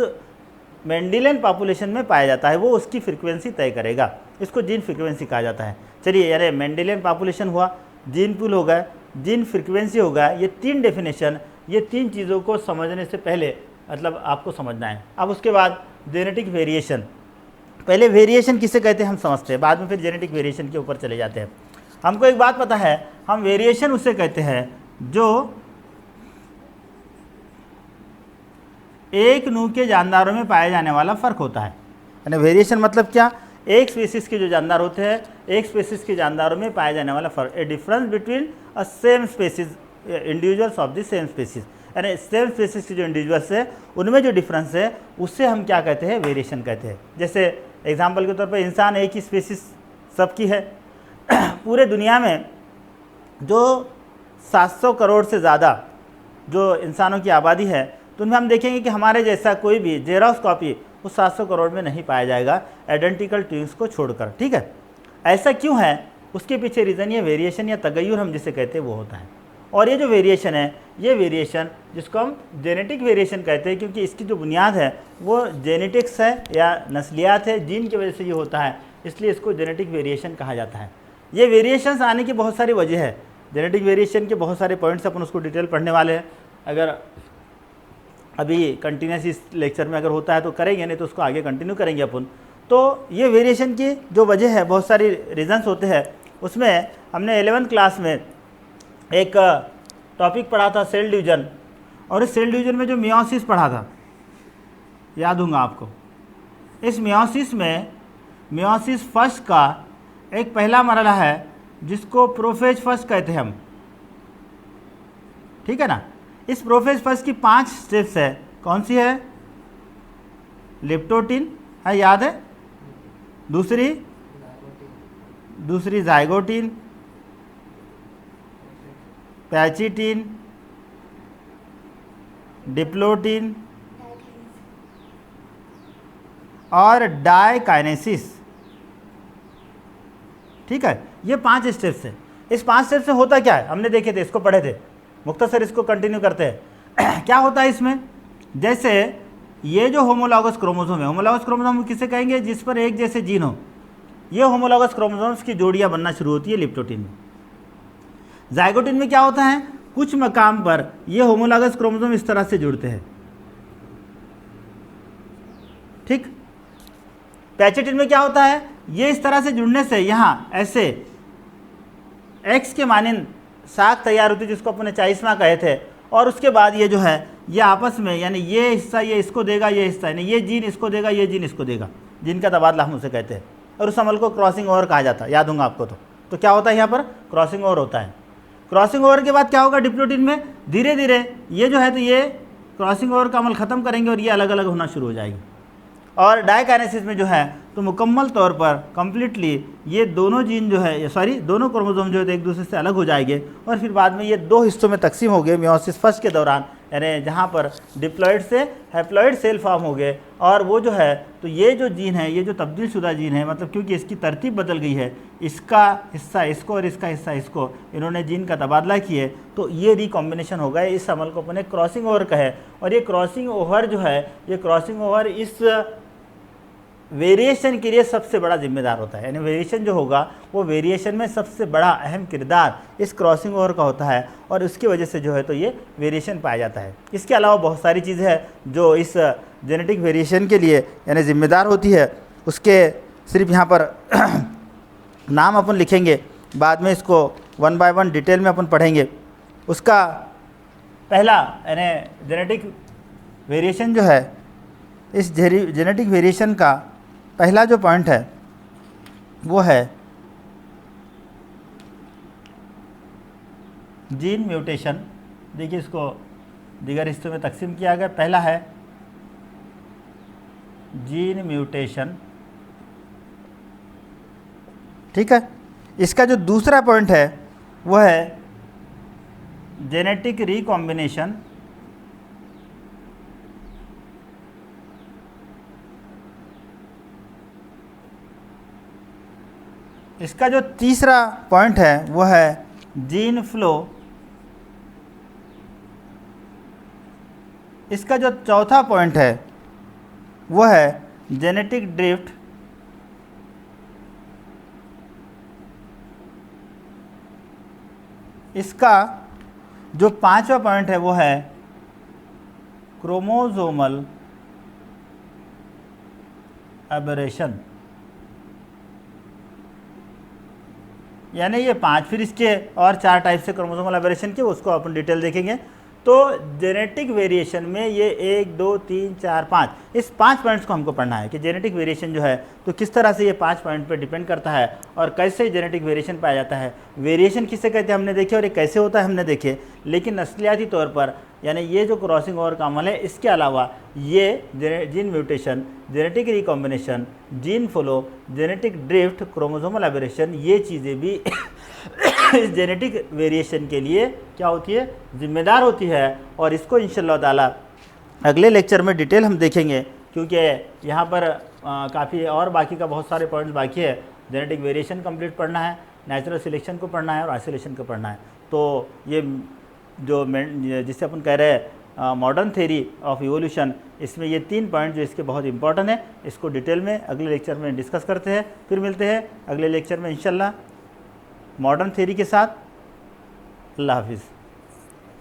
S1: मेंडेलियन पॉपुलेशन में पाया जाता है, वो उसकी फ्रीक्वेंसी तय करेगा। इसको जीन फ्रीक्वेंसी कहा जाता है। चलिए, यानी मेंडेलियन पॉपुलेशन हुआ, जीन पूल हो गया, जीन फ्रीक्वेंसी हो गया, ये तीन डेफिनेशन, ये तीन चीज़ों को समझने से पहले मतलब आपको समझना है। अब उसके बाद जेनेटिक वेरिएशन, पहले वेरिएशन किसे कहते हैं हम समझते हैं, बाद में फिर जेनेटिक वेरिएशन के ऊपर चले जाते हैं। हमको एक बात पता है, हम वेरिएशन उसे कहते हैं जो एक नूह के जानदारों में पाए जाने वाला फ़र्क होता है। यानी वेरिएशन मतलब क्या, एक स्पीसीज़ के जो जानदार होते हैं, एक स्पीसीज़ के जानदारों में पाए जाने वाला फ़र्क, a difference between a same species individuals of the same species, यानी सेम स्पीसीज़ के जो इंडिविजुअल्स है उनमें जो डिफरेंस है उससे हम क्या कहते हैं, वेरिएशन कहते हैं। जैसे एग्जाम्पल के तौर पर इंसान एक ही स्पीसीज़ सबकी है, पूरे दुनिया में जो 700 करोड़ से ज़्यादा जो इंसानों की आबादी है, तो उनमें हम देखेंगे कि हमारे जैसा कोई भी जेरॉक्स कॉपी उस 700 करोड़ में नहीं पाया जाएगा, आइडेंटिकल ट्विंस को छोड़कर। ठीक है, ऐसा क्यों है, उसके पीछे रीज़न ये वेरिएशन या तगय्युर हम जिसे कहते हैं वो होता है। और ये जो वेरिएशन है, ये वेरिएशन जिसको हम जेनेटिक वेरिएशन कहते हैं, क्योंकि इसकी जो बुनियाद है वो जेनेटिक्स है या नस्लियात है, जीन की वजह से ये होता है, इसलिए इसको जेनेटिक वेरिएशन कहा जाता है। ये वेरिएशंस आने की बहुत सारी वजह है, जेनेटिक वेरिएशन के बहुत सारे पॉइंट्स अपन उसको डिटेल पढ़ने वाले हैं। अगर अभी कंटिन्यूस इस लेक्चर में अगर होता है तो करेंगे, नहीं तो उसको आगे कंटिन्यू करेंगे अपन। तो ये वेरिएशन की जो वजह है, बहुत सारी रीज़न्स होते हैं। उसमें हमने 11th क्लास में एक टॉपिक पढ़ा था सेल डिवीज़न, और इस सेल डिवीज़न में जो मियोसिस पढ़ा था, याद होगा आपको। इस मियोसिस में मियोसिस फर्स्ट का एक पहला मरहला है जिसको प्रोफेज फर्स्ट कहते हैं हम, ठीक है ना। इस प्रोफेज फर्स्ट की 5 स्टेप्स है, कौन सी है, लिप्टोटिन है, याद है, दूसरी जाइगोटिन, पैचिटिन, डिप्लोटिन और डाइकाइनेसिस। ठीक है, ये 5 स्टेप्स है। इस 5 स्टेप से होता क्या है, हमने देखे थे, इसको पढ़े थे, मुख्तसर इसको कंटिन्यू करते हैं। क्या होता है इसमें, जैसे ये जो होमोलॉगस क्रोमोसोम है, होमोलॉगस क्रोमोसोम किसे कहेंगे, जिस पर एक जैसे जीन हो, ये होमोलॉगस क्रोमोसोम्स की जोड़ियां बनना शुरू होती है लिप्टोटिन में। जाइगोटिन में क्या होता है, कुछ मकाम पर ये होमोलॉगस क्रोमोसोम इस तरह से जुड़ते हैं, ठीक। पैचिटिन में क्या होता है, ये इस तरह से जुड़ने से यहाँ ऐसे एक्स के मानिंद साख तैयार होती है, जिसको अपने 40वां कहे थे। और उसके बाद ये जो है ये आपस में, यानी ये हिस्सा ये इसको देगा, ये हिस्सा यानी ये जीन इसको देगा, ये जीन इसको देगा, जीन का तबादला हम उसे कहते हैं। और उस अमल को क्रॉसिंग ओवर कहा जाता है, याद होगा आपको। तो क्या होता है यहाँ पर, क्रॉसिंग ओवर होता है। क्रॉसिंग ओवर के बाद क्या होगा, डिप्लोटिन में धीरे धीरे ये जो है तो ये क्रॉसिंग ओवर का अमल ख़त्म करेंगे और ये अलग अलग होना शुरू हो जाएगी। और डाइकाइनेसिस में जो है तो मुकम्मल तौर पर कंप्लीटली ये दोनों जीन जो है, सॉरी दोनों क्रोमोसोम जो है तो एक दूसरे से अलग हो जाएंगे, और फिर बाद में ये 2 हिस्सों में तकसीम हो गए मियोसिस फर्स्ट के दौरान, यानी जहाँ पर डिप्लॉइड से हैप्लॉइड सेल फॉर्म हो गए। और वो जो है तो ये जो जीन है, ये जो तब्दील शुदा जीन है, मतलब क्योंकि इसकी तरतीब बदल गई है, इसका हिस्सा इसको और इसका हिस्सा इसको, इन्होंने जीन का तबादला किए, तो ये रिकॉम्बिनेशन हो गए। इस अमल को अपने क्रॉसिंग ओवर कहे। और ये क्रॉसिंग ओवर जो है, ये क्रॉसिंग ओवर इस वेरिएशन के लिए सबसे बड़ा जिम्मेदार होता है। यानी वेरिएशन जो होगा वो वेरिएशन में सबसे बड़ा अहम किरदार इस क्रॉसिंग ओवर का होता है, और उसकी वजह से जो है तो ये वेरिएशन पाया जाता है। इसके अलावा बहुत सारी चीज़ें हैं जो इस जेनेटिक वेरिएशन के लिए यानी ज़िम्मेदार होती है। उसके सिर्फ यहाँ पर नाम अपन लिखेंगे, बाद में इसको 1 बाय 1 डिटेल में अपन पढ़ेंगे। उसका पहला यानी जेनेटिक वेरिएशन जो है, इस जेनेटिक वेरिएशन का पहला जो पॉइंट है वो है जीन म्यूटेशन। देखिए इसको दीगर हिस्सों में तकसीम किया गया। पहला है जीन म्यूटेशन, ठीक है। इसका जो दूसरा पॉइंट है वो है जेनेटिक रिकॉम्बिनेशन इसका जो तीसरा पॉइंट है वो है जीन फ्लो। इसका जो चौथा पॉइंट है वो है जेनेटिक ड्रिफ्ट। इसका जो पांचवा पॉइंट है वो है क्रोमोसोमल एबरेशन। यानी ये पांच, फिर इसके और चार टाइप से क्रोमोसोमल एबरेशन के, उसको अपन डिटेल देखेंगे। तो जेनेटिक वेरिएशन में ये 1 2 3 4 5 इस 5 पॉइंट्स को हमको पढ़ना है कि जेनेटिक वेरिएशन जो है तो किस तरह से ये 5 पॉइंट पे डिपेंड करता है और कैसे जेनेटिक वेरिएशन पाया जाता है। वेरिएशन किसे कहते हैं हमने देखे और ये कैसे होता है हमने देखे, लेकिन नस्लियाती तौर पर यानी ये जो क्रॉसिंग ओवर का अमल है, इसके अलावा ये gene mutation, genetic recombination, gene flow, genetic drift, chromosomal aberration, ये चीज़ें भी इस जेनेटिक वेरिएशन के लिए क्या होती है, जिम्मेदार होती है। और इसको इंशाअल्लाह ताला अगले लेक्चर में डिटेल हम देखेंगे, क्योंकि यहाँ पर काफ़ी और बाकी का बहुत सारे पॉइंट्स बाकी है। जेनेटिक वेरिएशन कंप्लीट पढ़ना है, नेचुरल सिलेक्शन को पढ़ना है और आइसोलेशन को पढ़ना है। तो ये जो जिसे अपन कह रहे हैं मॉडर्न थ्योरी ऑफ इवोल्यूशन, इसमें ये 3 पॉइंट जो इसके बहुत इंपॉर्टेंट है, इसको डिटेल में अगले लेक्चर में डिस्कस करते हैं। फिर मिलते हैं अगले लेक्चर में इंशाल्लाह मॉडर्न थ्योरी के साथ। अल्लाह हाफिज़।